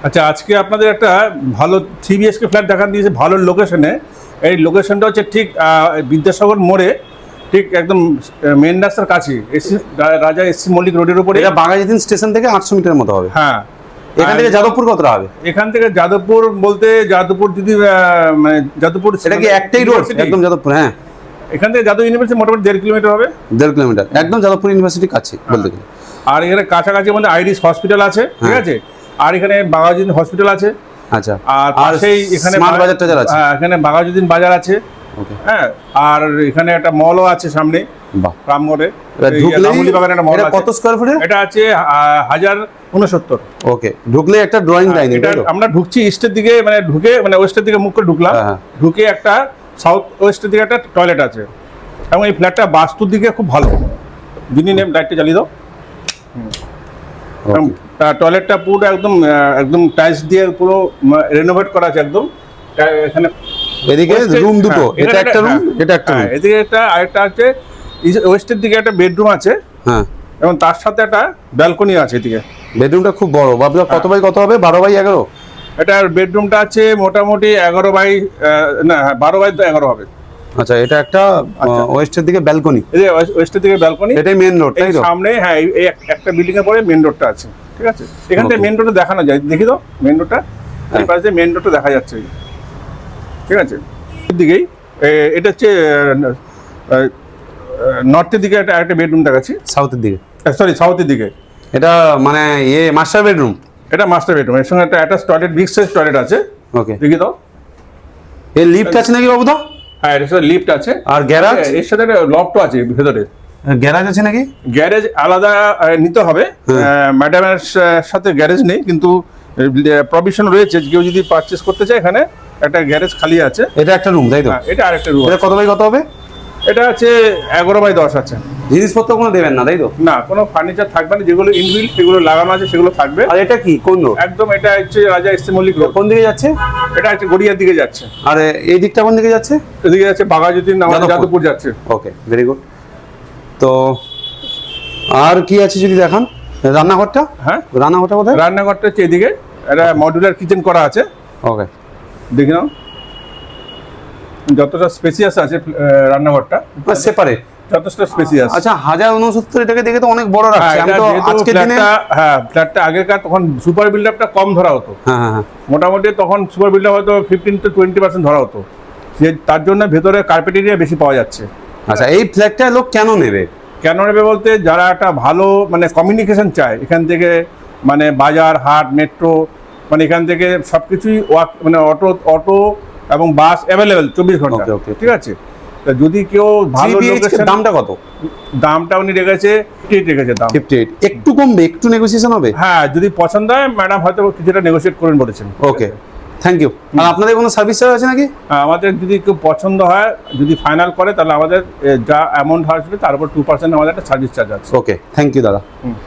আচ্ছা, আজকে আপনাদের একটা ভালো 3 BHK ফ্ল্যাট দেখান দিয়েছে ভালো লোকেশনে। এই লোকেশনটা হচ্ছে ঠিক বিদ্যাসাগর মোড়ে, ঠিক একদম মেন রাস্তার কাছে, রাজা এসসি মল্লিক রোডের উপরে। এটা বাঘাযতীন স্টেশন থেকে 800 মিটারের মতো হবে। হ্যাঁ, এখান থেকে যাদবপুর কতটা হবে? এখান থেকে যাদবপুর বলতে যাদবপুর যদি মানে যাদবপুর এটা কি একটাই রোড একদম যাদবপুর? হ্যাঁ, এখান থেকে যাদব ইউনিভার্সিটি মোটামুটি 1.5 কিলোমিটার হবে। 1.5 কিলোমিটার একদম যাদবপুর ইউনিভার্সিটির কাছে বলতে গেলে। আর এখানে কাছাকাছি মধ্যে আইরিস হসপিটাল আছে, ঠিক আছে। আর এখানে বাঘাযতীন হসপিটাল আছে। আচ্ছা, আর পাশেই এখানে স্মার্ট বাজার টাজার আছে। হ্যাঁ, এখানে বাঘাযতীন বাজার আছে। ওকে, হ্যাঁ, আর এখানে একটা মলও আছে সামনে বাহ, রামগড়ে। ঢুকলেই একটা মল এটা আছে। কত স্কয়ার ফুটের? এটা আছে 1069। ওকে, ঢুকলে একটা ড্রয়িং ডাইনিং। এটা আমরা ঢুকছি ইস্টের দিকে, মানে ঢুকে মানে ওয়েস্টের দিকে মুখ করে ঢুকলাম। ঢুকে একটা সাউথ ওয়েস্টের দিকে একটা টয়লেট আছে, এবং এই ফ্ল্যাটটা বাস্তুর দিকে খুব ভালো। যিনি নেম লাইটটা জ্বালিয়ে দাও। টয়লেটটা পুরো একদম একদম টাইলস দিয়ে পুরো রেনোভেট করা আছে একদম। এখানে এদিকে রুম দুটো, এটা একটা রুম, এটা একটা রুম। এদিকে একটা আরেকটা আছে, ওয়েস্টের দিকে একটা বেডরুম আছে। হ্যাঁ, এবং তার সাথে একটা ব্যালকনি আছে এদিকে। বেডরুমটা খুব বড়। বাবা, কত বাই কত হবে? 12/11? এটার বেডরুমটা আছে মোটামুটি 12/11 হবে। আচ্ছা, এটা একটা ওয়েস্টের দিকে ব্যালকনি। এই যে ওয়েস্টের দিকে ব্যালকনি, এটাই মেইন রোড, তাই তো? সামনে হ্যাঁ, এই একটা বিল্ডিং এর পরে মেইন রোডটা আছে, ঠিক আছে। এখান থেকে মেইন রোডটা দেখানো যায়, দেখি তো মেইন রোডটা। এই পাশে মেইন রোডটা দেখা যাচ্ছে, ঠিক আছে। দিকেই এটা হচ্ছে নর্থের দিকে একটা বেডরুম দেখাচ্ছি। সাউথের দিকে, সরি সাউথের দিকে। এটা মানে মাস্টার বেডরুম। এটা মাস্টার বেডরুম, এর সঙ্গে একটা attach toilet, big size toilet আছে। ওকে, দেখি তো। এর লিফট আছে নাকি বাবু? দা হ্যাঁ, এর সাথে লিফট আছে। আর গ্যারাজ? এর সাথে একটা লফটও আছে ভেতরে। গ্যারাজ আছে নাকি? গ্যারেজ আলাদা নিতে হবে। ম্যাডামের সাথে গ্যারেজ নেই, কিন্তু প্রভিশন রয়েছে, কেউ যদি পারচেস করতে চায় এখানে একটা গ্যারেজ খালি আছে। এটা একটা রুম, তাই তো? এটা আরেকটা রুম। এটা কত বাই কত হবে? এটা আছে 11/10 আছে। জিনিসপত্র কোনো দেবেন না, তাই তো? না, কোনো ফার্নিচার থাকবে না, যেগুলো ইনবিল্ট সেগুলো লাগানো আছে সেগুলো থাকবে। আর এটা কি কোন রোড? একদম এটা হচ্ছে রাজা এসসি মল্লিক রোড। কোন দিকে যাচ্ছে? এটা হচ্ছে গড়িয়ার দিকে যাচ্ছে। আর এই দিকটা কোন দিকে যাচ্ছে? এদিকে যাচ্ছে বাঘাযতীন, আমাদের যাদবপুর যাচ্ছে। ওকে, ভেরি গুড। তো আর কি আছে যদি দেখান? রান্নাঘরটা? হ্যাঁ, রান্নাঘরটা কোথায়? রান্নাঘরটা হচ্ছে এদিকে, একটা মডুলার কিচেন করা আছে। ওকে, দেখি নাও যতটা স্পেসিয়াস আছে রান্নাঘরটা, সেপারেট, যথেষ্ট স্পেসিয়াস। আচ্ছা, 1069 এটাকে দেখে তো অনেক বড় লাগছে। আমি তো আজকে দিনে ফ্ল্যাটটা আগেকার তখন সুপার বিল্ডআপটা কম ধরা হতো। হ্যাঁ, মোটামুটি তখন সুপার বিল্ডআপ হয়তো 15 to 20% ধরা হতো, যে তার জন্য ভেতরে কার্পেট এরিয়া বেশি পাওয়া যাচ্ছে। আচ্ছা, এই ফ্ল্যাটটা লোক কেন নেবে? কেন নেবে বলতে, যারা একটা ভালো মানে কমিউনিকেশন চায়, এখান থেকে মানে বাজার, হাট, মেট্রো, মানে এখান থেকে সবকিছুই মানে অটো এবং বাস অ্যাভেলেবেল 24 ঘন্টা, ঠিক আছে। যদি কেউ ভালো লোকেশন। দামটা কত? দামটা উনি রেখেছে 58 রেখেছে দাম। 58, একটু কমবে, একটু নেগোসিয়েশন হবে। হ্যাঁ, যদি পছন্দ হয় ম্যাডাম হয়তো কিছুটা নেগোসিয়েট করেন বলেছেন। ওকে, থ্যাংক ইউ। আর আপনাদের কোনো সার্ভিস চার্জ আছে নাকি? আমাদের যদি কেউ পছন্দ হয়, যদি ফাইনাল করে, তাহলে আমাদের যা অ্যামাউন্ট আসবে তার উপর 2% আমাদের একটা সার্ভিস চার্জ আছে। ওকে, থ্যাংক ইউ দাদা।